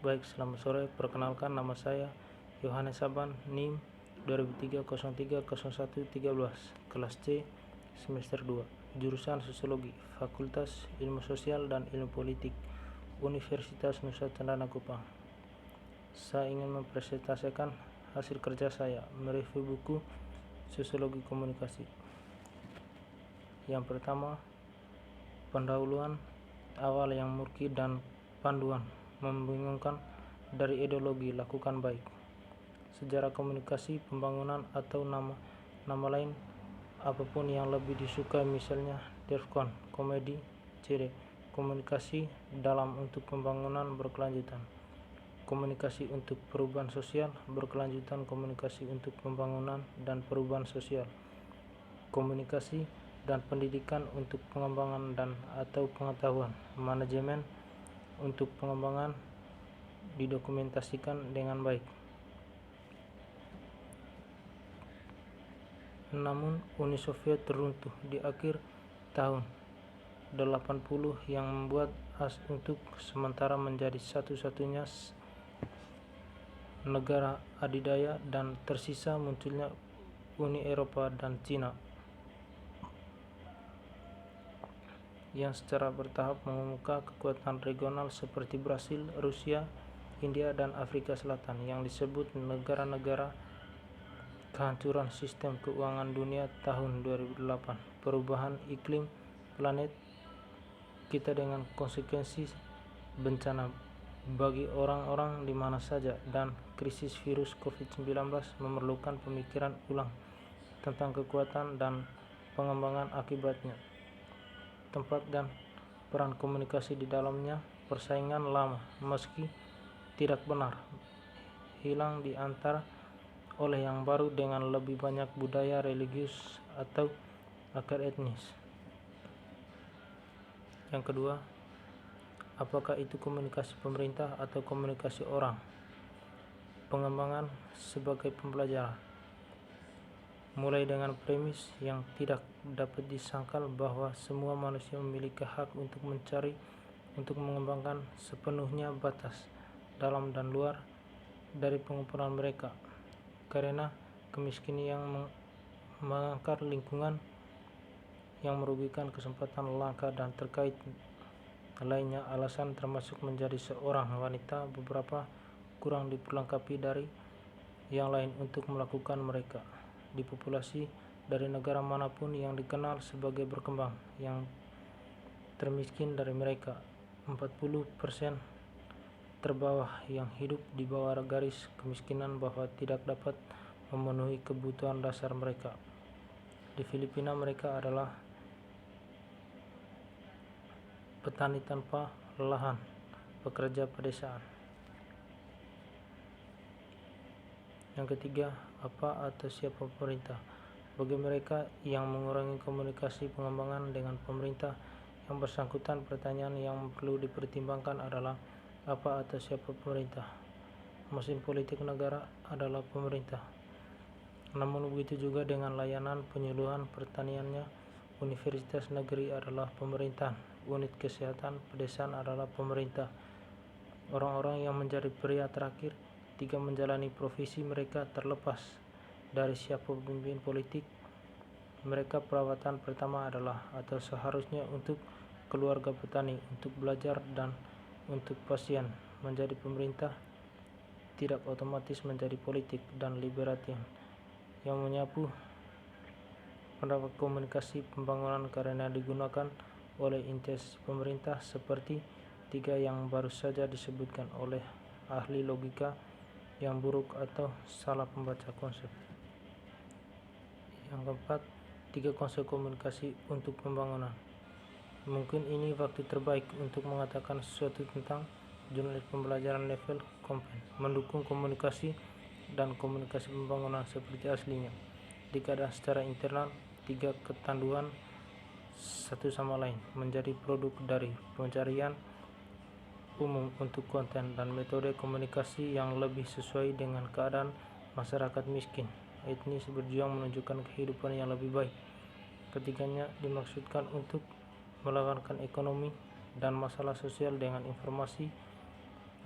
Baik, selamat sore. Perkenalkan, nama saya Yohanes Saban, NIM 2003-03-01-13, kelas C, semester 2, jurusan Sosiologi, Fakultas Ilmu Sosial dan Ilmu Politik, Universitas Nusa Cendana Kupang. Saya ingin mempresentasikan hasil kerja saya, mereview buku Sosiologi Komunikasi. Yang pertama, pendahuluan awal yang murki dan panduan membingungkan dari ideologi lakukan baik. Sejarah komunikasi, pembangunan atau nama lain apapun yang lebih disukai, misalnya DEFCON, komedi, CD, komunikasi dalam untuk pembangunan berkelanjutan, komunikasi untuk perubahan sosial berkelanjutan, komunikasi untuk pembangunan dan perubahan sosial, komunikasi dan pendidikan untuk pengembangan dan atau pengetahuan, manajemen untuk pengembangan didokumentasikan dengan baik. Namun Uni Soviet teruntuh di akhir tahun 80 yang membuat AS untuk sementara menjadi satu-satunya negara adidaya dan tersisa munculnya Uni Eropa dan Cina yang secara bertahap mengemuka kekuatan regional seperti Brasil, Rusia, India, dan Afrika Selatan yang disebut negara-negara kehancuran sistem keuangan dunia tahun 2008, perubahan iklim planet kita dengan konsekuensi bencana bagi orang-orang di mana saja, dan krisis virus COVID-19 memerlukan pemikiran ulang tentang kekuatan dan pengembangan akibatnya, tempat dan peran komunikasi di dalamnya. Persaingan lama, meski tidak benar, hilang di antara oleh yang baru dengan lebih banyak budaya religius atau akar etnis. Yang kedua, apakah itu komunikasi pemerintah atau komunikasi orang? Pengembangan sebagai pembelajaran, mulai dengan premis yang tidak dapat disangkal bahwa semua manusia memiliki hak untuk mencari, untuk mengembangkan sepenuhnya batas dalam dan luar dari pengumpulan mereka, karena kemiskinan yang mengangkat lingkungan, yang merugikan kesempatan langka dan terkait lainnya alasan termasuk menjadi seorang wanita beberapa kurang diperlengkapi dari yang lain untuk melakukan mereka di populasi dari negara manapun yang dikenal sebagai berkembang, yang termiskin dari mereka 40% terbawah yang hidup di bawah garis kemiskinan bahwa tidak dapat memenuhi kebutuhan dasar mereka. Di Filipina mereka adalah petani tanpa lahan, pekerja pedesaan. Yang ketiga, apa atau siapa pemerintah? Bagi mereka yang mengurangi komunikasi pengembangan dengan pemerintah yang bersangkutan, pertanyaan yang perlu dipertimbangkan adalah apa atau siapa pemerintah. Mesin politik negara adalah pemerintah. Namun begitu juga dengan layanan penyuluhan pertaniannya. Universitas negeri adalah pemerintahan. Unit kesehatan pedesaan adalah pemerintah. Orang-orang yang menjadi pria terakhir tiga menjalani profesi mereka terlepas dari siapa pemimpin politik mereka. Perawatan pertama adalah atau seharusnya untuk keluarga petani, untuk belajar dan untuk pasien. Menjadi pemerintah tidak otomatis menjadi politik dan libertarian yang menyapu pendapat komunikasi pembangunan karena digunakan oleh instansi pemerintah seperti tiga yang baru saja disebutkan oleh ahli logika yang buruk atau salah membaca konsep. Yang keempat, tiga konsep komunikasi untuk pembangunan. Mungkin ini waktu terbaik untuk mengatakan sesuatu tentang jurnal pembelajaran level kompen, mendukung komunikasi dan komunikasi pembangunan seperti aslinya, dikadah secara internal tiga ketanduan satu sama lain, menjadi produk dari pencarian umum untuk konten dan metode komunikasi yang lebih sesuai dengan keadaan masyarakat miskin, etnis, berjuang menunjukkan kehidupan yang lebih baik. Ketiganya dimaksudkan untuk melakukan ekonomi dan masalah sosial dengan informasi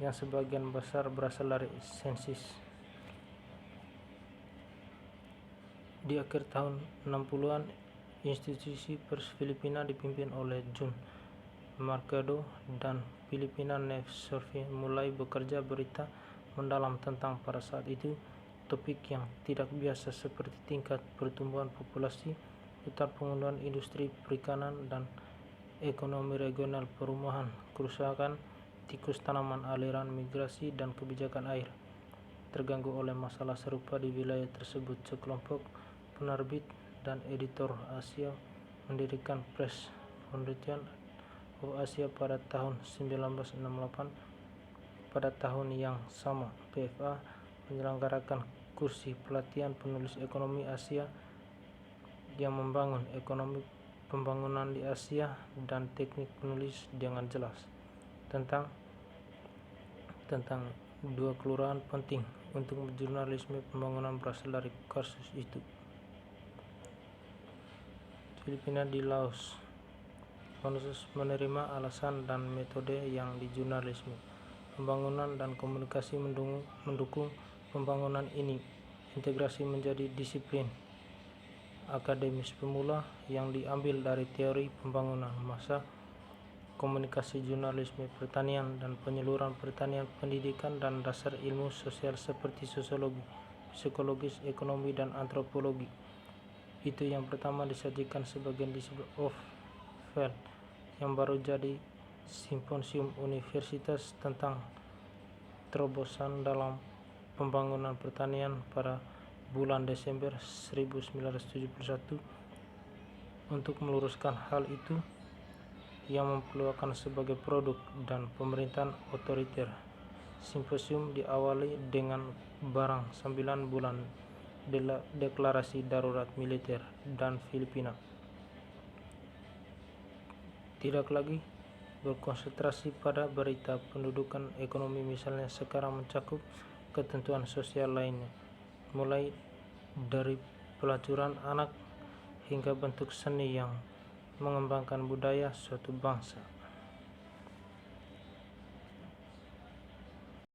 yang sebagian besar berasal dari sensus. Di akhir tahun 60-an, institusi pers Filipina dipimpin oleh Jun Mercado dan Filipina News Service mulai bekerja berita mendalam tentang pada saat itu topik yang tidak biasa seperti tingkat pertumbuhan populasi, hutan penggunaan industri perikanan dan ekonomi regional, perumahan, kerusakan tikus tanaman, aliran migrasi, dan kebijakan air terganggu oleh masalah serupa di wilayah tersebut. Sekelompok penerbit dan editor Asia mendirikan Press Foundation of Asia pada tahun 1968. Pada tahun yang sama, PFA menyelenggarakan kursi pelatihan penulis ekonomi Asia yang membangun ekonomi pembangunan di Asia dan teknik penulis dengan jelas tentang dua kelurahan penting untuk jurnalisme pembangunan berasal dari kasus itu. Filipina di Laos. Konsensus menerima alasan dan metode yang di jurnalisme pembangunan dan komunikasi mendukung pembangunan ini. Integrasi menjadi disiplin akademis pemula yang diambil dari teori pembangunan massa, komunikasi, jurnalisme, pertanian, dan penyaluran pertanian, pendidikan, dan dasar ilmu sosial seperti sosiologi, psikologis, ekonomi, dan antropologi. Itu yang pertama disajikan sebagai disebut of Field yang baru jadi simposium universitas tentang terobosan dalam pembangunan pertanian pada bulan Desember 1971. Untuk meluruskan hal itu yang memperlukan sebagai produk dan pemerintahan otoriter. Simposium diawali dengan barang 9 bulan deklarasi darurat militer dan Filipina tidak lagi berkonsentrasi pada berita pendudukan ekonomi, misalnya sekarang mencakup ketentuan sosial lainnya, mulai dari pelacuran anak hingga bentuk seni yang mengembangkan budaya suatu bangsa.